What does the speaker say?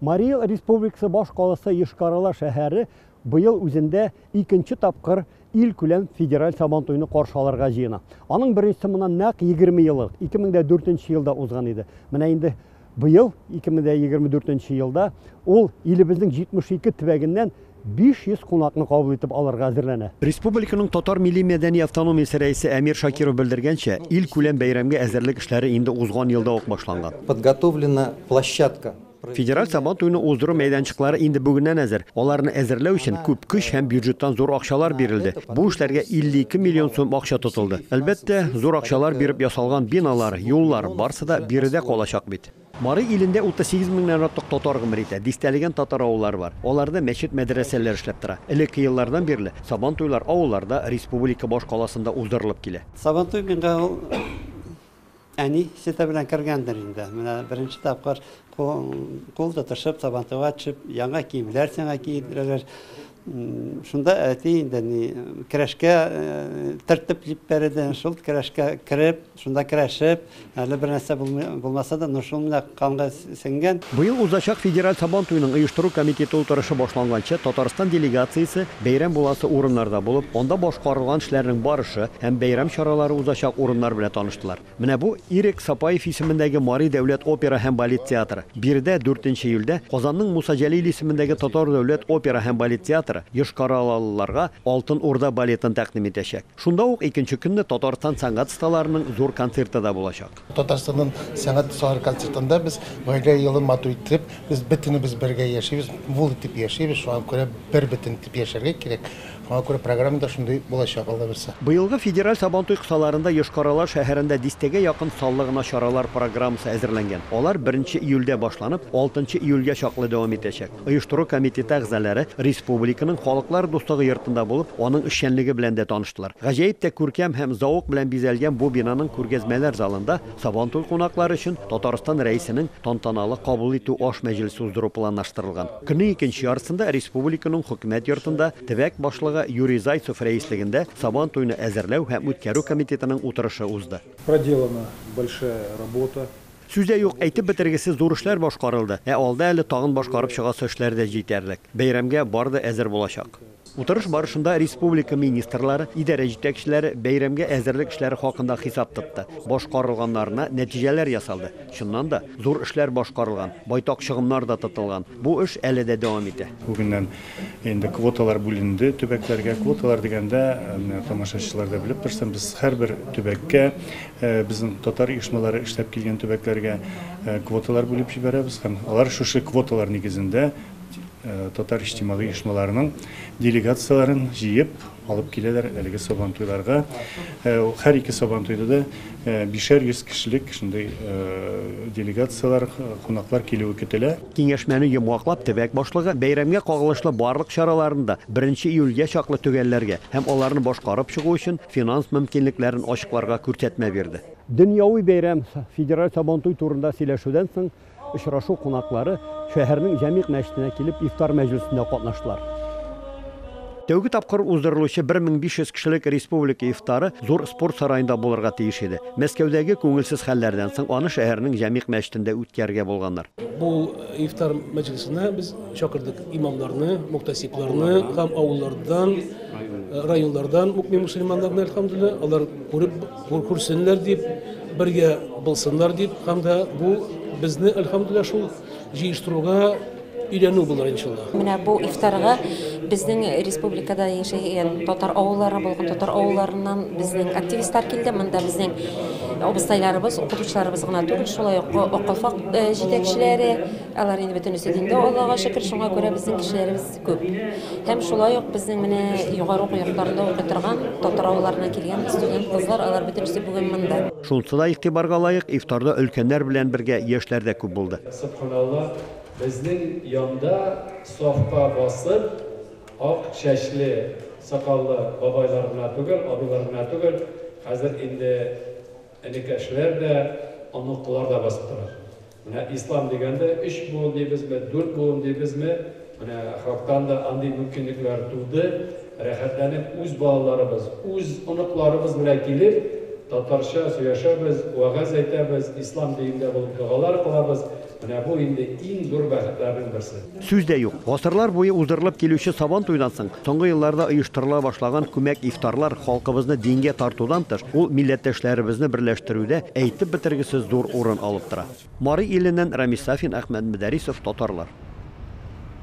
Мари Эл Республикасы баш каласы Йошкар-Ола шәһәре быел үзендә икенче тапкыр ил күләм федераль Сабантуйны каршы алырга җыена. Аның беренчесе моннан нәкъ 20 ел, 2004 елда узган иде. Менә инде быел 2024 елда ул илебезнең 72 төбәгеннән 500 кунакны кабул итеп алырга әзерләнә. Республиканың татар милли мәдәни автономиясе рәисе Әмир Шакиров белдергәнчә, ил күләм бәйрәмгә әзерлек эшләре инде узган елда ук башланган. Подготовлена площадка. Федераль Сабантуйны уздыру мәйданчыклары инде бүгеннән әзер. Аларны әзерләү өчен күп көч һәм бюджеттан зур акчалар бирелде. Бу эшләргә 52 миллион сум акча тотылды. Әлбәттә, зур акчалар биреп ясалган биналар, юллар барысы да биредә калачак бит. Мари илендә 38 меңнән артык татар гомер итә. Дистәлегән татар авыллары бар. Аларда мәчет, мәдрәсәләр эшләп тора. Элекке еллардан бирле Сабантуйлар авылларда республика баш каласында уздырылып килә. Сабантуй миңа әни сета белән кергәндер инде. Менә беренче тапкыр кул тотышып, Сабантуйга төшеп, яңа киемнәр сиңа кийдерәләр. Шунда әти инде көрәшкә тәртип дип бирде. Шул көрәшкә кирип, шунда көрәшеп, әле бер нәрсә булмаса да, шул менә канга сеңгән. Быел узачак федераль Сабантуйның оештыру комитеты утырышы башланганча, Татарстан делегациясе бәйрәм буласы урыннарда булып, онда башкарылган эшләрнең барышы һәм бәйрәм чаралары узачак урыннар белән таныштылар. Менә бу Ирек Сапаев исемендәге Мари дәүләт опера һәм балет театры. Биредә 4 июльдә Казанның Муса Җәлил исемендәге Татар дәүләт опера һәм балет театры Йошкар-Олалыларга Алтын Урда балетын тәкъдим итәчәк. Шунда ук икенче көнне Татарстан сәнгать сталарының зур концерты да булачак. Татарстанның сәнгать сталары концертында без гаилә елын матур итеп, без бөтенебез бергә яшибез, вул итеп яшибез, шуңа күрә бер бөтен итеп яшәргә кирәк. Шуңа күрә программада шундый булачак алда берсе. Быелгы федераль Сабантуй кысаларында Йошкар-Ола шәһәрендә дистәгә якын саллы гына чаралар программасы әзерләнгән. Алар 1 июльдә башланып, 6 июльгә чаклы дәвам итәчәк. Оештыру комитеты әгъзалары республиканың халыклар дуслыгы йортында булып, аның эшчәнлеге белән дә таныштылар. Гаҗәеп тә күркәм һәм зауык белән бизәлгән бу бинаның күргәзмәләр залында Сабантуй кунаклары өчен Татарстан рәисенең тантаналы кабул итү аш мәҗлесе уздыру планлаштырылган. Көннең икенче яртысында республиканың хөкүмәт йортында төбәк башлыгы Юрий Зайцев рәислегендә Сабантуйны әзерләү һәм үткәрү комитетының утырышы узды. Проделана большая работа. Сүздә юк, әйтеп бетергесез зур эшләр башкарылды. Алда әле тагын башкарып чыгасы эшләр дә җитәрлек. Бәйрәмгә барды әзер булачак. Утырыш барышында республика министрлары, идарә җитәкчеләре бәйрәмгә әзерлек эшләре хакында хисап тотты. Башкарылганнарына нәтиҗәләр ясалды. Шуннан да зур эшләр башкарылган, байтак чыгымнар да тотылган. Бу эш әле дә дәвам итә. Бүгеннән инде квоталар бүленде, төбәкләргә квоталар дигәндә, тамашачылар да белеп торсын, без һәрбер төбәккә безнең татар оешмалары эшләп килгән төбәкләргә квоталар бүлеп җибәрәбез һәм алар шушы квоталар нигезендә татар иҗтимагый оешмаларының делегацияларын җыеп алып киләләр әлеге Сабантуйларга. Һәр ике Сабантуйда да 500 кешелек шундый делегациялар, кунаклар килүе көтелә. Киңәшмәне йомгаклап төбәк башлыгы бәйрәмгә кагылышлы барлык чараларында 1 июльгә чаклы төгәлләргә һәм аларны башкарып чыгу өчен финанс мөмкинлекләрен ачыкларга күрсәтмә бирде. Дөньяви бәйрәм федераль Сабантуй турында сөйләшүдән соң очрашу кунаклары шәһәрнең Җәмигъ мәчетенә килеп ифтар мәҗлесендә катнаштылар. Тәүге тапкыр уздырылучы 1500 кешелек республика ифтары зур спорт сараенда булырга тиеш иде. Мәскәүдәге күңелсез хәлләрдән соң аны шәһәрнең Җәмигъ мәчетендә үткәргә булганнар. Бу ифтар мәҗлесенә без чакырдык имамларны, муктасипларны һәм авыллардан, районнардан мөселманнарны әлхәмдүлилләh, алар күрсеннәр дип, бергә булсыннар дип, һәм дә бу безне әлхәмдүлилләh шул җыештыруга өйрәнү булыр иншалла. Менә бу ифтарга безнең республикада яшәгән татар авыллары булган татар авылларыннан безнең активистлар килде. Монда безнең абыстайларыбыз, укытучыларыбыз гына түгел, шулай ук акылфак җитәкчеләре, алар инде бөтенесе динде, Аллага шөкер, шуңа күрә безнең кешеләребез күп. Һәм шулай ук безнең менә югары уку йортларында укый торган татар авылларына килгән студент кызлар, алар бөтенесе бүгән монда. Шунысы да игътибарга лаек, ифтарда өлкәннәр белән бергә яшьләр дә күп булды. Bizning yonda sofpa bosib, oq chashli, soqolli boboylar bilan tugul, abilar bilan tugul, hozir endi enekashlar da, onuqlar da bosib turadi. Mana islom deganda 3 bo'lim deymizmi, 4 bo'lim deymizmi? Mana xalqdan da anday mumkinliklar tug'di. Rahatlanib o'z bolalarimiz, o'z onuqlarimiz bilan kelib, татарча сөйләшәбез, вәгазь әйтәбез, ислам динендә булып дуалар кылабыз. Менә бу инде иң зур бәхетләрнең берсе. Сүз дә юк. Гасырлар буе уздырылып килүче Сабан туйдан соң соңгы елларда оештырыла башлаган күмәк ифтарлар халкыбызны дингә тартудан тыш, ул милләттәшләребезне берләштерүдә әйтеп бетергесез зур урын алып тора. Мари иленнән Рамис Сафин, Әхмәт Мөдәрисов, Татарлар.